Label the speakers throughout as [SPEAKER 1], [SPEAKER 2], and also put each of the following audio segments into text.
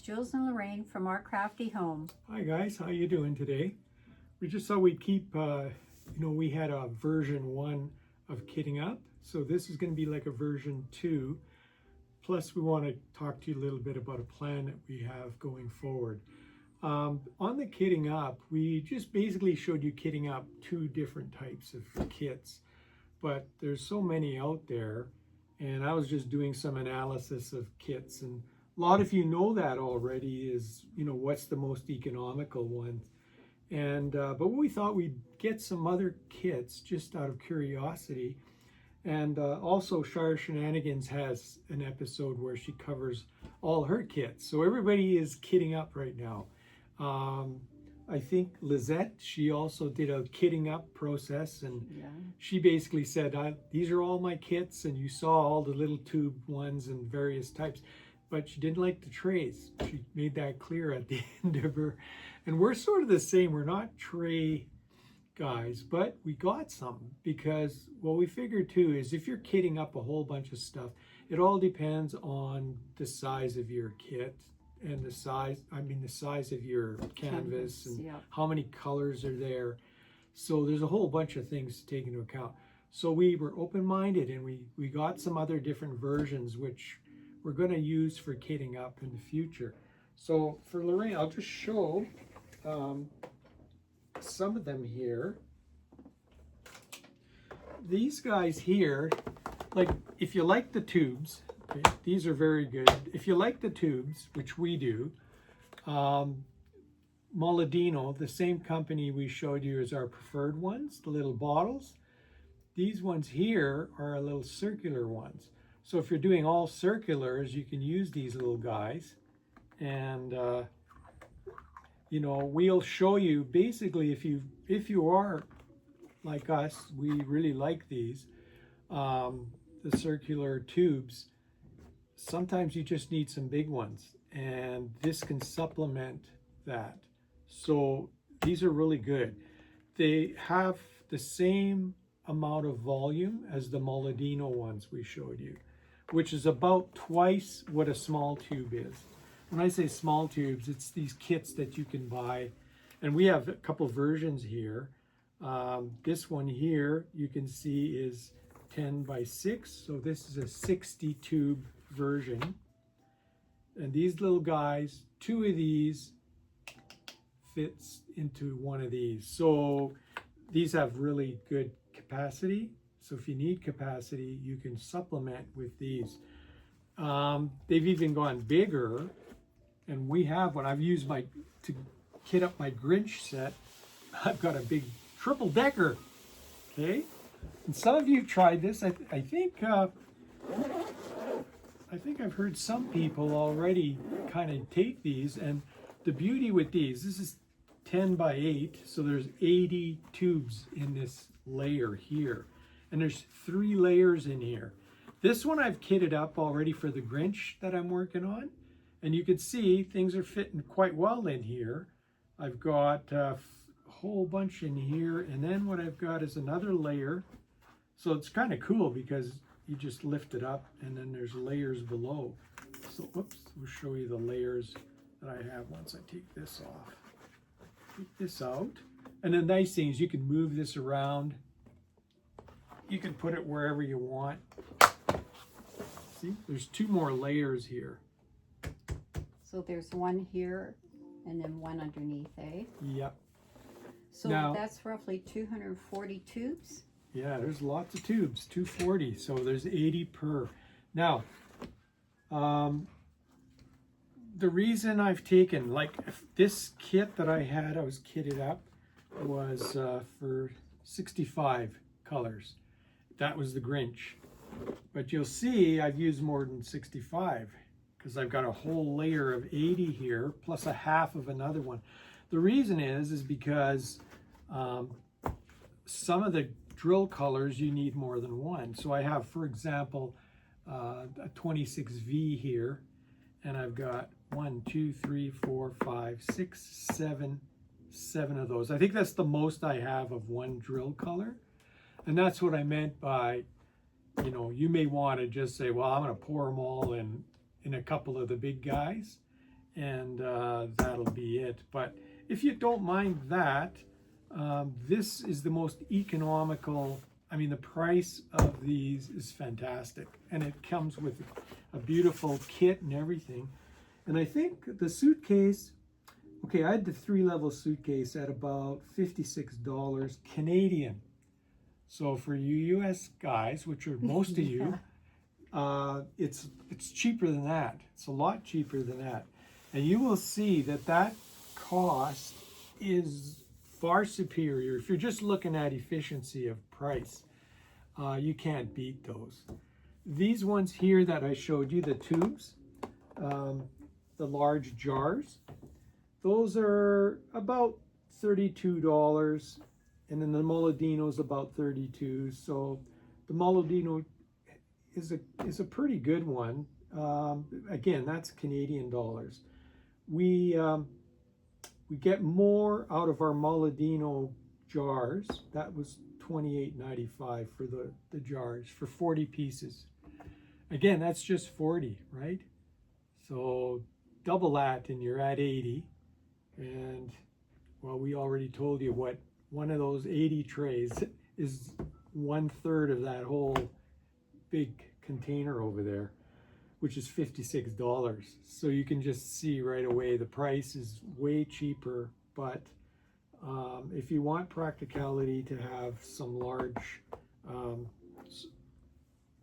[SPEAKER 1] Jules and Lorraine from Our Crafty Home.
[SPEAKER 2] Hi guys, how you doing today? We just thought we'd keep, we had a version 1 of kitting up, so this is going to be like a version 2. Plus we want to talk to you a little bit about a plan that we have going forward. On the kitting up, we just basically showed you kitting up 2 different types of kits, but there's so many out there, and I was just doing some analysis of kits, and a lot of you know that already is, what's the most economical one. And but we thought we'd get some other kits just out of curiosity. And also Shire Shenanigans has an episode where she covers all her kits. So everybody is kitting up right now. I think Lizette, she also did a kitting up process, and she basically said, these are all my kits, and you saw all the little tube ones and various types. But she didn't like the trays. She made that clear at the end of her. And we're sort of the same. We're not tray guys, but we got some because what we figured too is if you're kitting up a whole bunch of stuff, it all depends on the size of your kit and the size of your canvas and how many colors are there. So there's a whole bunch of things to take into account. So we were open-minded, and we got some other different versions which we're going to use for kitting up in the future. So for Lorraine, I'll just show some of them here. These guys here, like if you like the tubes, okay, these are very good. If you like the tubes, which we do, Moladino, the same company we showed you as our preferred ones, the little bottles. These ones here are our little circular ones. So if you're doing all circulars, you can use these little guys. And, we'll show you basically if you are like us, we really like these, the circular tubes. Sometimes you just need some big ones, and this can supplement that. So these are really good. They have the same amount of volume as the Moladino ones we showed you, which is about twice what a small tube is. When I say small tubes, it's these kits that you can buy. And we have a couple versions here. This one here, you can see is 10 by 6. So this is a 60 tube version. And these little guys, 2 of these fits into one of these. So these have really good capacity. So if you need capacity, you can supplement with these. They've even gone bigger, and we have one. I've used to kit up my Grinch set. I've got a big triple decker. Okay, and some of you tried this. I think I've heard some people already kind of take these. And the beauty with these, this is 10 by 8, so there's 80 tubes in this layer here. And there's 3 layers in here. This one I've kitted up already for the Grinch that I'm working on. And you can see things are fitting quite well in here. I've got a whole bunch in here. And then what I've got is another layer. So it's kind of cool because you just lift it up and then there's layers below. So, whoops, we'll show you the layers that I have once I take this off. Take this out. And the nice thing is you can move this around. You can put it wherever you want. See, there's 2 more layers here.
[SPEAKER 1] So there's one here and then one underneath, eh?
[SPEAKER 2] Yep.
[SPEAKER 1] So
[SPEAKER 2] now,
[SPEAKER 1] that's roughly 240 tubes?
[SPEAKER 2] Yeah, there's lots of tubes, 240. So there's 80 per. Now, the reason I've taken, like this kit that I had, I was kitted up, was for 65 colors. That was the Grinch. But you'll see I've used more than 65 because I've got a whole layer of 80 here plus a half of another one. The reason is because some of the drill colors you need more than one. So I have, for example, a 26V here, and I've got 1, 2, 3, 4, 5, 6, 7 of those. I think that's the most I have of one drill color. And that's what I meant by, you may want to just say, well, I'm going to pour them all in a couple of the big guys. and that'll be it. But if you don't mind that, this is the most economical. I mean, the price of these is fantastic, and it comes with a beautiful kit and everything. And I think the suitcase, okay, I had the 3-level suitcase at about $56 Canadian. So for you US guys, which are most of you, it's cheaper than that. It's a lot cheaper than that. And you will see that that cost is far superior. If you're just looking at efficiency of price, you can't beat those. These ones here that I showed you, the tubes, the large jars, those are about $32, and then the Moladino's about $32. So the Moladino is a pretty good one. Again, that's Canadian dollars. We get more out of our Moladino jars. That was $28.95 for the jars for 40 pieces. Again, that's just 40, right? So double that and you're at 80. And well, we already told you what one of those 80 trays is 1/3 of that whole big container over there, which is $56. So you can just see right away the price is way cheaper. But if you want practicality to have some large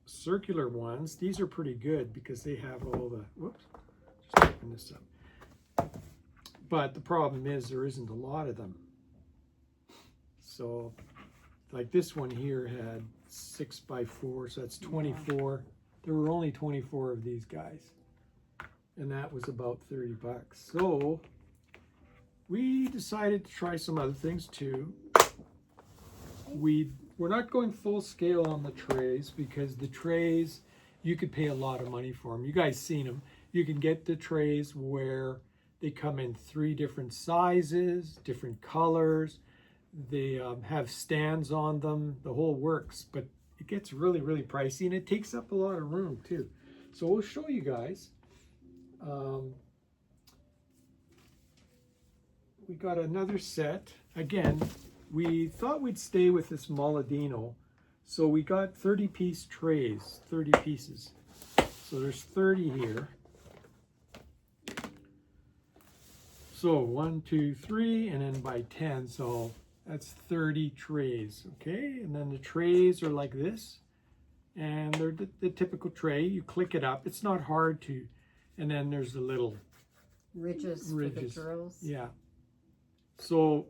[SPEAKER 2] circular ones, these are pretty good because they have all the, whoops, just open this up. But the problem is there isn't a lot of them. So like this one here had 6x4, so that's 24. There were only 24 of these guys, and that was about 30 bucks. So we decided to try some other things too. We're not going full scale on the trays because the trays, you could pay a lot of money for them. You guys seen them. You can get the trays where they come in 3 different sizes, different colors. They have stands on them, the whole works, but it gets really, really pricey, and it takes up a lot of room too. So we'll show you guys. We got another set. Again, we thought we'd stay with this Moladino, so we got 30-piece trays, 30 pieces. So there's 30 here. So 1, 2, 3, and then by 10, so that's 30 trays, okay? And then the trays are like this, and they're the typical tray. You click it up. It's not hard to, and then there's the little
[SPEAKER 1] ridges for the drills.
[SPEAKER 2] Yeah. So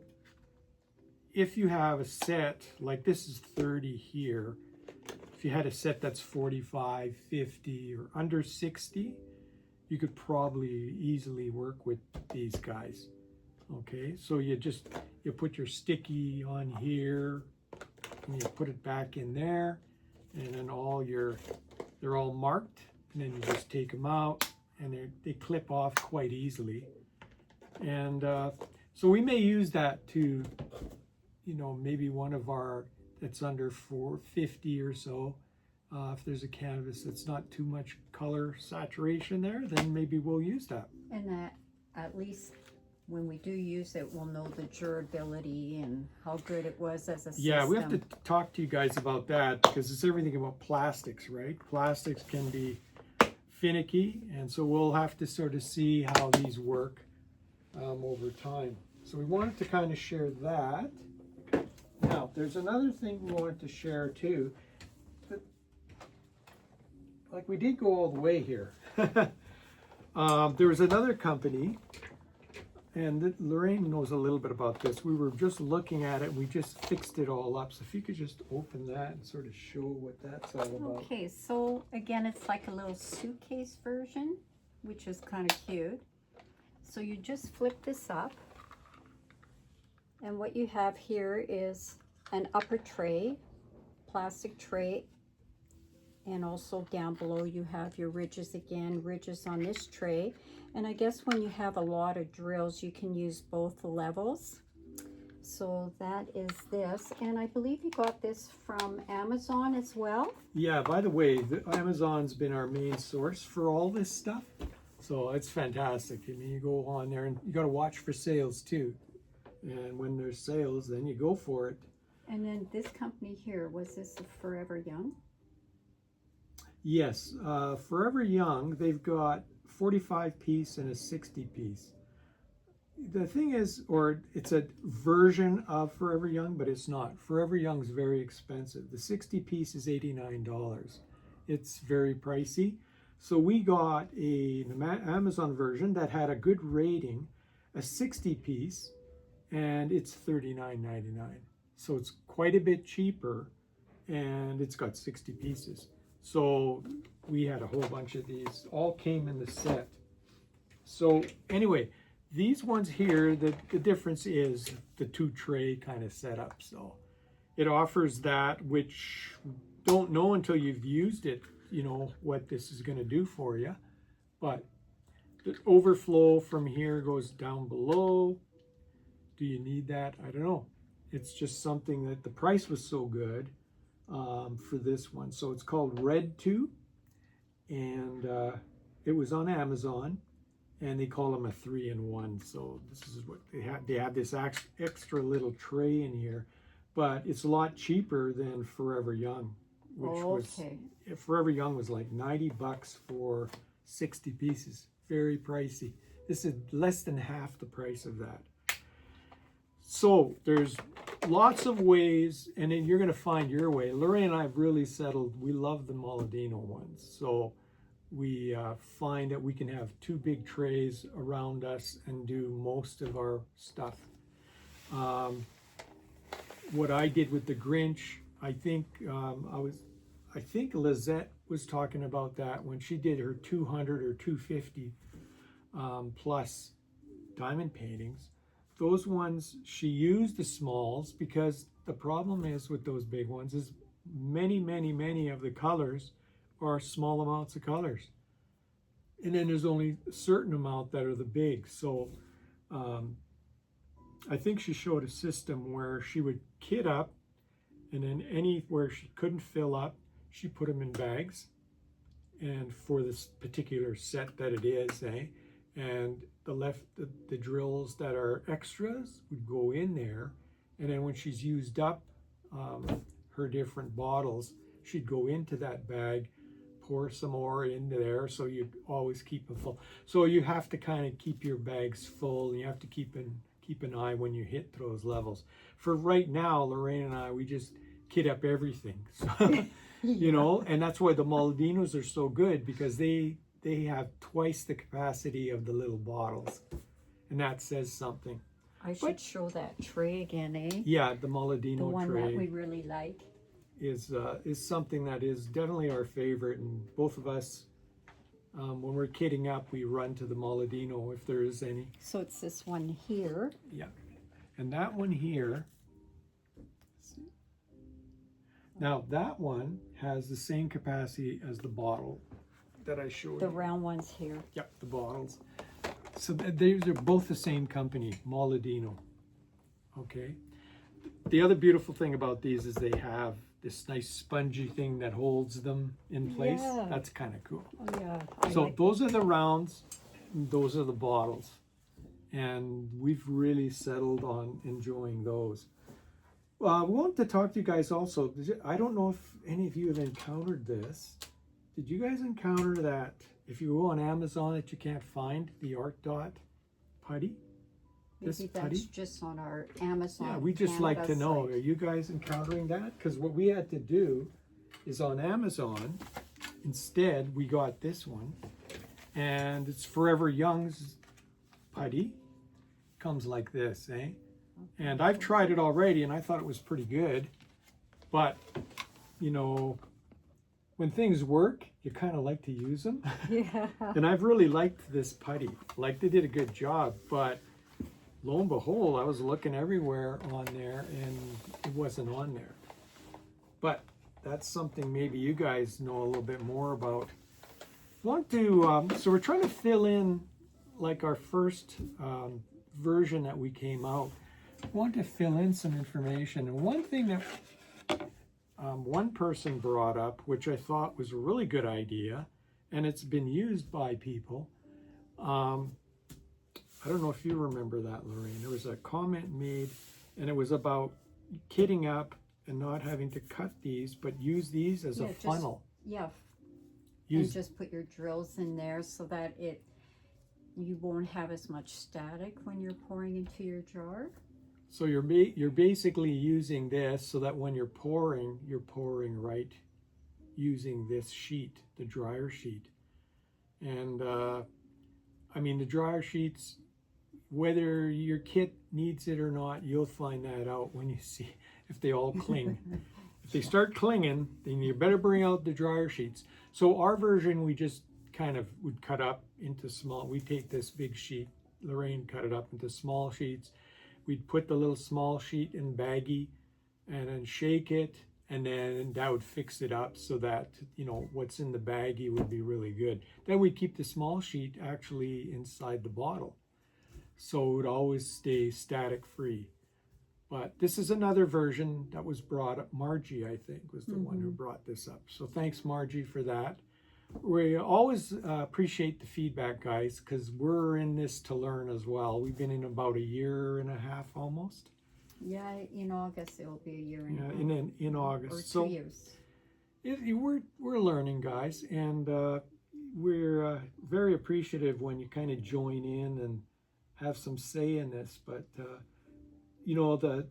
[SPEAKER 2] if you have a set, like this is 30 here, if you had a set that's 45, 50, or under 60, you could probably easily work with these guys. Okay, so you put your sticky on here, and you put it back in there, and then they're all marked, and then you just take them out, and they clip off quite easily. And so we may use that to, maybe one of our that's under 450 or so. If there's a canvas that's not too much color saturation there, then maybe we'll use that.
[SPEAKER 1] And that at least when we do use it, we'll know the durability and how good it was as a system.
[SPEAKER 2] Yeah, we have to talk to you guys about that because it's everything about plastics, right? Plastics can be finicky, and so we'll have to sort of see how these work over time. So we wanted to kind of share that. Now, there's another thing we wanted to share too. Like we did go all the way here. There was another company, and Lorraine knows a little bit about this. We were just looking at it. We just fixed it all up. So if you could just open that and sort of show what that's all about.
[SPEAKER 1] Okay, so again, it's like a little suitcase version, which is kind of cute. So you just flip this up, and what you have here is an upper tray, plastic tray, and also down below you have your ridges again, ridges on this tray. And I guess when you have a lot of drills, you can use both levels. So that is this, and I believe you got this from Amazon as well.
[SPEAKER 2] Yeah, by the way, Amazon's been our main source for all this stuff. So it's fantastic. I mean, you go on there and you got to watch for sales too. And when there's sales, then you go for it.
[SPEAKER 1] And then this company here, was this a Forever Young?
[SPEAKER 2] Yes, Forever Young, they've got 45 piece and a 60 piece. The thing is, or it's a version of Forever Young, but it's not. Forever Young's very expensive. The 60 piece is $89. It's very pricey. So we got an Amazon version that had a good rating, a 60 piece, and it's $39.99. So it's quite a bit cheaper, and it's got 60 pieces. So we had a whole bunch of these, all came in the set. So anyway, these ones here, the difference is the 2 tray kind of setup. So it offers that, which don't know until you've used it, you know, what this is going to do for you. But the overflow from here goes down below. Do you need that? I don't know. It's just something that the price was so good for this one. So it's called Red 2, and it was on Amazon, and they call them a 3-in-1. So this is what they have. They have this extra little tray in here, but it's a lot cheaper than Forever Young, which was Forever Young was like $90 for 60 pieces. Very pricey. This is less than half the price of that. So there's lots of ways, and then you're going to find your way. Lorraine and I have really settled. We love the Moladino ones. So we find that we can have 2 big trays around us and do most of our stuff. What I did with the Grinch, I think Lizette was talking about that when she did her 200 or 250 plus diamond paintings. Those ones, she used the smalls, because the problem is with those big ones is many of the colors are small amounts of colors. And then there's only a certain amount that are the big. So I think she showed a system where she would kit up, and then anywhere she couldn't fill up, she put them in bags. And for this particular set that it is, and the drills that are extras would go in there, and then when she's used up her different bottles, she'd go into that bag, pour some more into there, so you always keep them full. So you have to kind of keep your bags full, and you have to keep an eye when you hit those levels. For right now, Lorraine and I, we just kit up everything. So, you know, and that's why the Moladinos are so good, because they have twice the capacity of the little bottles, and that says something.
[SPEAKER 1] I should show that tray again, eh?
[SPEAKER 2] Yeah, the Moladino
[SPEAKER 1] the one
[SPEAKER 2] tray
[SPEAKER 1] that we really like
[SPEAKER 2] is something that is definitely our favorite, and both of us, when we're kitting up, we run to the Moladino if there is any.
[SPEAKER 1] So it's this one here.
[SPEAKER 2] Yeah, and that one here. Now that one has the same capacity as the bottle that I showed
[SPEAKER 1] The
[SPEAKER 2] you.
[SPEAKER 1] round ones here.
[SPEAKER 2] Yep, the bottles. So these are both the same company, Moladino. Okay. The other beautiful thing about these is they have this nice spongy thing that holds them in place.
[SPEAKER 1] Yeah.
[SPEAKER 2] That's kind of cool.
[SPEAKER 1] Oh yeah.
[SPEAKER 2] So those are the rounds, and those are the bottles. And we've really settled on enjoying those. We wanted to talk to you guys also. I don't know if any of you have encountered this. Did you guys encounter that if you go on Amazon that you can't find the Art Dot putty?
[SPEAKER 1] Maybe that's just on our Amazon.
[SPEAKER 2] Yeah, we just like to know.
[SPEAKER 1] site.
[SPEAKER 2] Are you guys encountering that? Because what we had to do is on Amazon, instead we got this one, and it's Forever Young's putty. Comes like this, eh? And I've tried it already, and I thought it was pretty good. But, you know, when things work, you kind of like to use them.
[SPEAKER 1] Yeah.
[SPEAKER 2] And I've really liked this putty. Like, they did a good job, but lo and behold, I was looking everywhere on there, and it wasn't on there. But that's something maybe you guys know a little bit more about. Want to, so we're trying to fill in, like, our first version that we came out. Want to fill in some information, and one thing that one person brought up, which I thought was a really good idea, and it's been used by people, I don't know if you remember that, Lorraine. There was a comment made, and it was about kitting up and not having to cut these, but use these as a funnel.
[SPEAKER 1] Yeah, and just put your drills in there so that you won't have as much static when you're pouring into your jar.
[SPEAKER 2] So you're basically using this so that when you're pouring right using this sheet, the dryer sheet. And I mean, the dryer sheets, whether your kit needs it or not, you'll find that out when you see if they all cling. If they start clinging, then you better bring out the dryer sheets. So our version, we just kind of would cut up into small, we take this big sheet, Lorraine cut it up into small sheets. We'd put the little small sheet in baggie and then shake it, and then that would fix it up so that, you know, what's in the baggie would be really good. Then we'd keep the small sheet actually inside the bottle, so it would always stay static free. But this is another version that was brought up. Margie, I think, was the one who brought this up. So thanks, Margie, for that. We always appreciate the feedback, guys, because we're in this to learn as well. We've been in about 1.5 years almost.
[SPEAKER 1] Yeah, in August it will be 1.5 years.
[SPEAKER 2] Yeah, in August.
[SPEAKER 1] Or 2 years.
[SPEAKER 2] We're learning, guys, and we're very appreciative when you kind of join in and have some say in this. But you know, the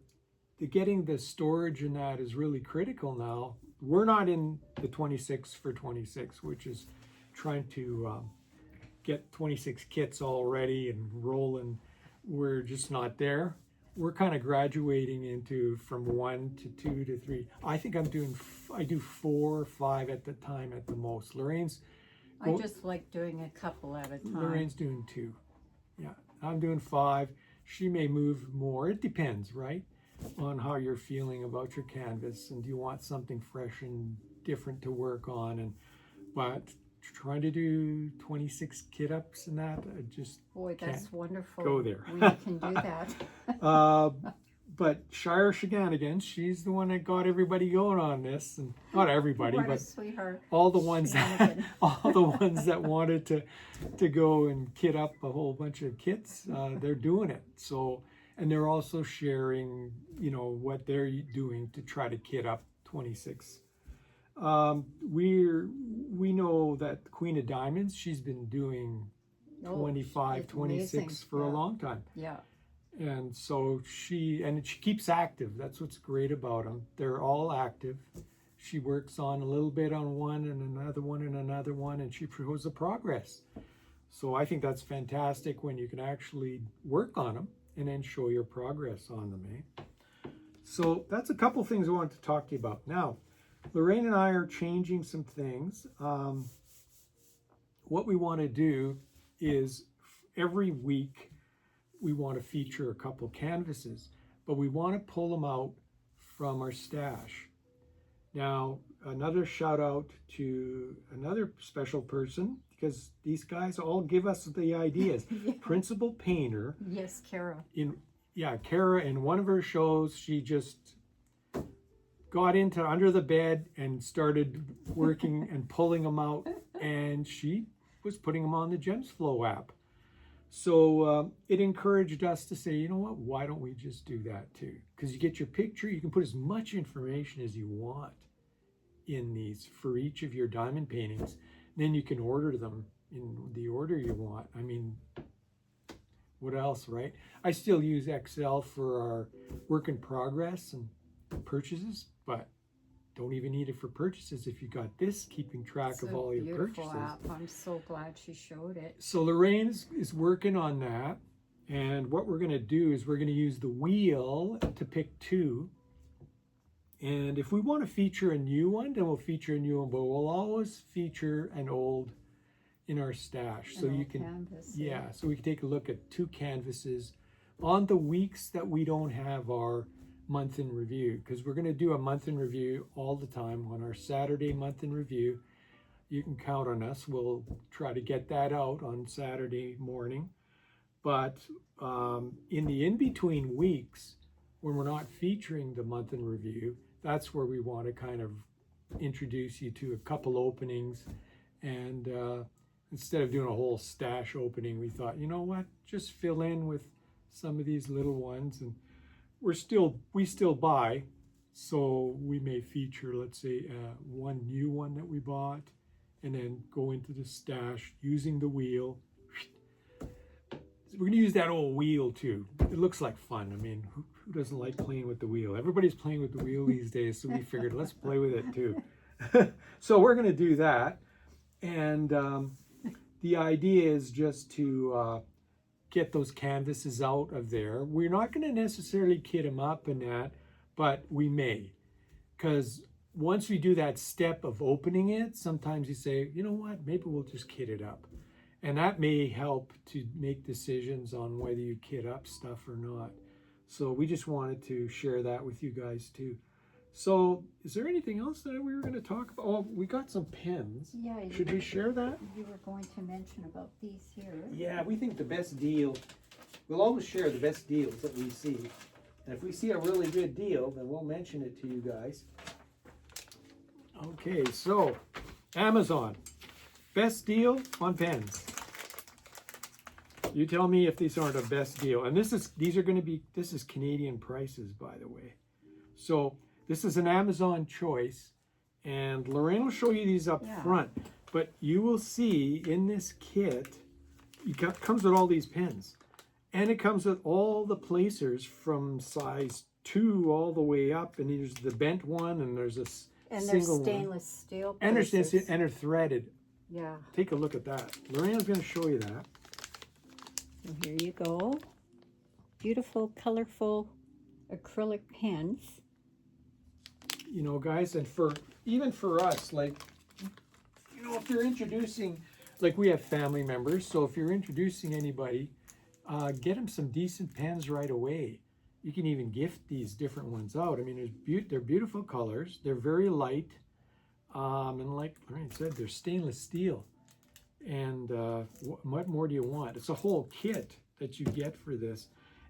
[SPEAKER 2] getting the storage in that is really critical now. We're not in the 26 for 26, which is trying to get 26 kits all ready and rolling. We're just not there. We're kind of graduating into from 1 to 2 to 3. I think I do 4 or 5 at the time at the most. Lorraine's,
[SPEAKER 1] I just like doing a couple at a time.
[SPEAKER 2] Lorraine's doing 2. Yeah, I'm doing 5. She may move more. It depends, right, on how you're feeling about your canvas, and do you want something fresh and different to work on. And but trying to do 26 kit ups and that, I just
[SPEAKER 1] that's wonderful.
[SPEAKER 2] Go there.
[SPEAKER 1] We can do that.
[SPEAKER 2] But Shire Shiganigans, she's the one that got everybody going on this, and not everybody,
[SPEAKER 1] What a
[SPEAKER 2] but
[SPEAKER 1] sweetheart.
[SPEAKER 2] all the ones that wanted to go and kit up a whole bunch of kits. They're doing it. So, and they're also sharing, you know, what they're doing to try to kit up 26. We know that Queen of Diamonds, she's been doing 25, 26 amazing. For a long time.
[SPEAKER 1] Yeah.
[SPEAKER 2] And so she keeps active. That's what's great about them. They're all active. She works on a little bit on one and another one and another one, and she shows the progress. So I think that's fantastic when you can actually work on them and then show your progress on them, eh? So that's a couple things I wanted to talk to you about. Now, Lorraine and I are changing some things. What we want to do is every week we want to feature a couple canvases, but we want to pull them out from our stash. Now, another shout out to another special person, because these guys all give us the ideas. Yeah. Principal painter.
[SPEAKER 1] Yes, Kara.
[SPEAKER 2] Kara, in one of her shows, she just got into under the bed and started working and pulling them out, and she was putting them on the Gems Flow app. So it encouraged us to say, you know what, why don't we just do that too? Because you get your picture, you can put as much information as you want in these for each of your diamond paintings. Then you can order them in the order you want. I mean, what else, right? I still use Excel for our work in progress and purchases, but don't even need it for purchases if you got this keeping track of all your purchases.
[SPEAKER 1] App. I'm so glad she showed it.
[SPEAKER 2] So Lorraine is working on that, and what we're going to do is we're going to use the wheel to pick 2, and if we want to feature a new one, then we'll feature a new one, but we'll always feature an old in our stash. So you can canvas, so we can take a look at 2 canvases on the weeks that we don't have our month in review, because we're going to do a month in review all the time on our Saturday month in review. You can count on us. We'll try to get that out on Saturday morning. But in the in-between weeks, when we're not featuring the month in review, that's where we want to kind of introduce you to a couple openings and instead of doing a whole stash opening, we thought, you know what, just fill in with some of these little ones, and we still buy, so we may feature, let's say, one new one that we bought, and then go into the stash using the wheel. We're gonna use that old wheel too. It looks like fun. I mean, who doesn't like playing with the wheel? Everybody's playing with the wheel these days, so we figured let's play with it too. So we're gonna do that, and the idea is just to get those canvases out of there. We're not gonna necessarily kit them up in that, but we may, because once we do that step of opening it, sometimes you say, you know what, maybe we'll just kit it up. And that may help to make decisions on whether you kit up stuff or not. So we just wanted to share that with you guys too. So is there anything else that we were going to talk about? Oh, we got some pens.
[SPEAKER 1] Yeah.
[SPEAKER 2] Should we share that?
[SPEAKER 1] You were going to mention about these here.
[SPEAKER 2] Yeah, we think the best deal, we'll always share the best deals that we see. And if we see a really good deal, then we'll mention it to you guys. Okay, so Amazon, best deal on pens. You tell me if these aren't a best deal. And this is Canadian prices, by the way. So this is an Amazon choice, and Lorraine will show you these up front. But you will see in this kit, comes with all these pens. And it comes with all the placers from size 2 all the way up. And there's the bent one, and there's a single one.
[SPEAKER 1] Stainless steel
[SPEAKER 2] And
[SPEAKER 1] placers.
[SPEAKER 2] they're threaded.
[SPEAKER 1] Yeah.
[SPEAKER 2] Take a look at that. Lorraine's going to show you that.
[SPEAKER 1] So here you go. Beautiful, colorful acrylic pens.
[SPEAKER 2] You know, guys, and even for us, like, you know, if you're introducing, like we have family members, so if you're introducing anybody, get them some decent pens right away. You can even gift these different ones out. I mean, they're beautiful colors. They're very light. And like Lorraine said, they're stainless steel. And what more do you want? It's a whole kit that you get for this.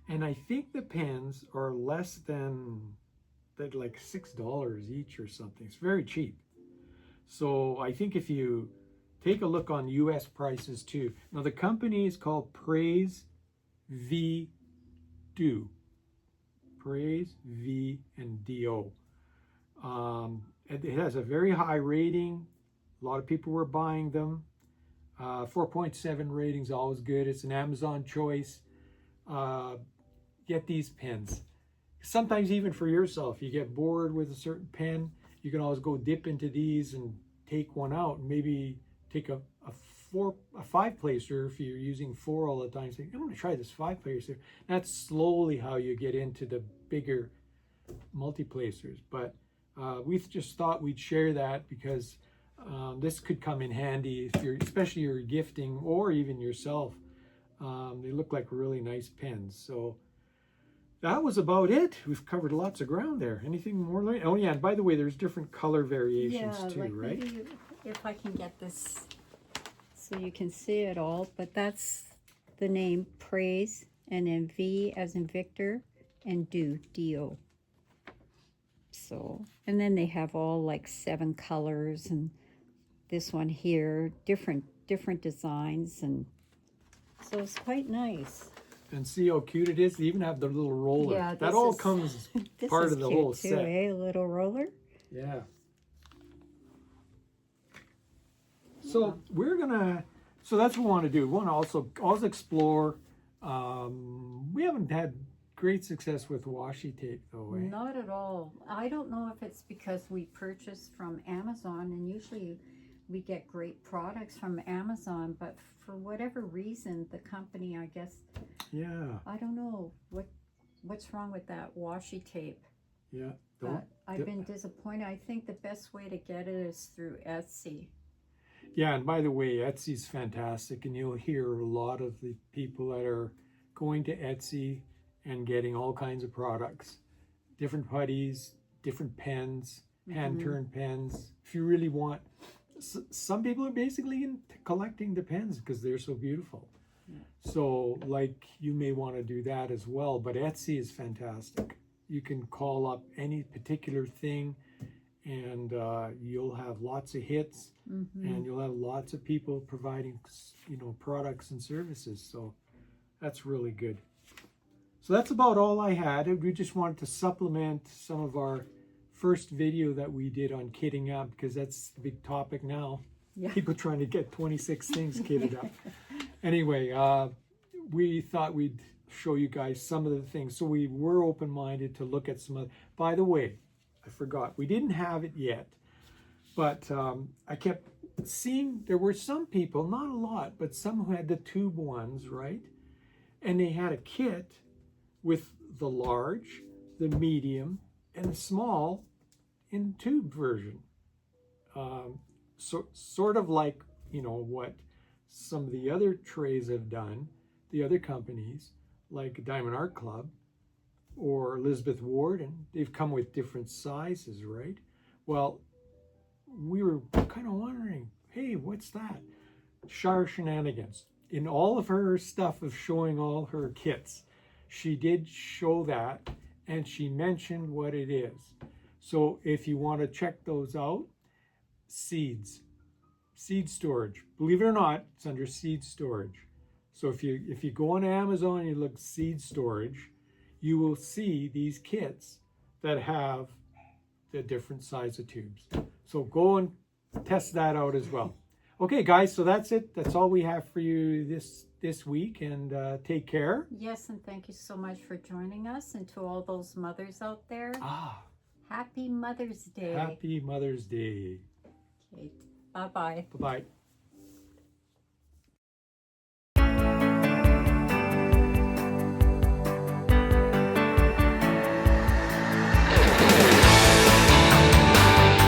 [SPEAKER 2] And I think the pens are less than like $6 each or something. It's very cheap. So I think if you take a look on US prices too. Now the company is called Praise V Do. Praise V and DO. It has a very high rating. A lot of people were buying them. 4.7 ratings, always good. It's an Amazon choice. Get these pens. Sometimes even for yourself, you get bored with a certain pen, you can always go dip into these and take one out, and maybe take a 5 placer if you're using 4 all the time. Say, I'm going to try this 5 placer. That's slowly how you get into the bigger multi-placers. But we just thought we'd share that because this could come in handy if especially you're gifting or even yourself. They look like really nice pens. So that was about it. We've covered lots of ground there. Anything more? Oh yeah, and by the way, there's different color variations too,
[SPEAKER 1] like
[SPEAKER 2] right?
[SPEAKER 1] Maybe if I can get this so you can see it all, but that's the name Praise, and then V as in Victor, and Do, D-O. So, and then they have all like 7 colors, and this one here, different designs, and so it's quite nice.
[SPEAKER 2] And see how cute it is. They even have the little roller.
[SPEAKER 1] Yeah,
[SPEAKER 2] that all comes part of the whole
[SPEAKER 1] too,
[SPEAKER 2] set.
[SPEAKER 1] A little roller.
[SPEAKER 2] Yeah. So so that's what we want to do. We want to also explore. We haven't had great success with washi tape though, eh?
[SPEAKER 1] Not at all. I don't know if it's because we purchase from Amazon, and usually we get great products from Amazon, but for whatever reason, the company, I guess, I don't know what's wrong with that washi tape.
[SPEAKER 2] Yeah.
[SPEAKER 1] But I've been disappointed. I think the best way to get it is through Etsy.
[SPEAKER 2] Yeah, and by the way, Etsy's fantastic, and you'll hear a lot of the people that are going to Etsy and getting all kinds of products, different putties, different pens, hand-turned pens. If you really want, some people are basically into collecting the pens because they're so beautiful. Yeah. So like you may want to do that as well, but Etsy is fantastic. You can call up any particular thing and you'll have lots of hits, and you'll have lots of people providing, you know, products and services. So that's really good. So that's about all I had. We just wanted to supplement some of our first video that we did on kitting up, because that's the big topic now.
[SPEAKER 1] Yeah.
[SPEAKER 2] People trying to get 26 things kitted up. Anyway, we thought we'd show you guys some of the things. So we were open-minded to look at some of, by the way, I forgot, we didn't have it yet, but I kept seeing there were some people, not a lot, but some who had the tube ones, right? And they had a kit with the large, the medium, and the small in tube version. So sort of like, you know, what some of the other trays have done, the other companies like Diamond Art Club or Elizabeth Warden, they've come with different sizes, right? Well, we were kind of wondering, hey, what's that? Shire Shenanigans. In all of her stuff of showing all her kits, she did show that, and she mentioned what it is. So if you want to check those out, seed storage. Believe it or not, it's under seed storage. So if you go on Amazon and you look seed storage, you will see these kits that have the different size of tubes. So go and test that out as well. Okay, guys, so that's it. That's all we have for you this week, and take care.
[SPEAKER 1] Yes, and thank you so much for joining us, and to all those mothers out there. Happy Mother's Day.
[SPEAKER 2] Happy Mother's Day.
[SPEAKER 1] Okay, bye-bye.
[SPEAKER 2] Bye-bye.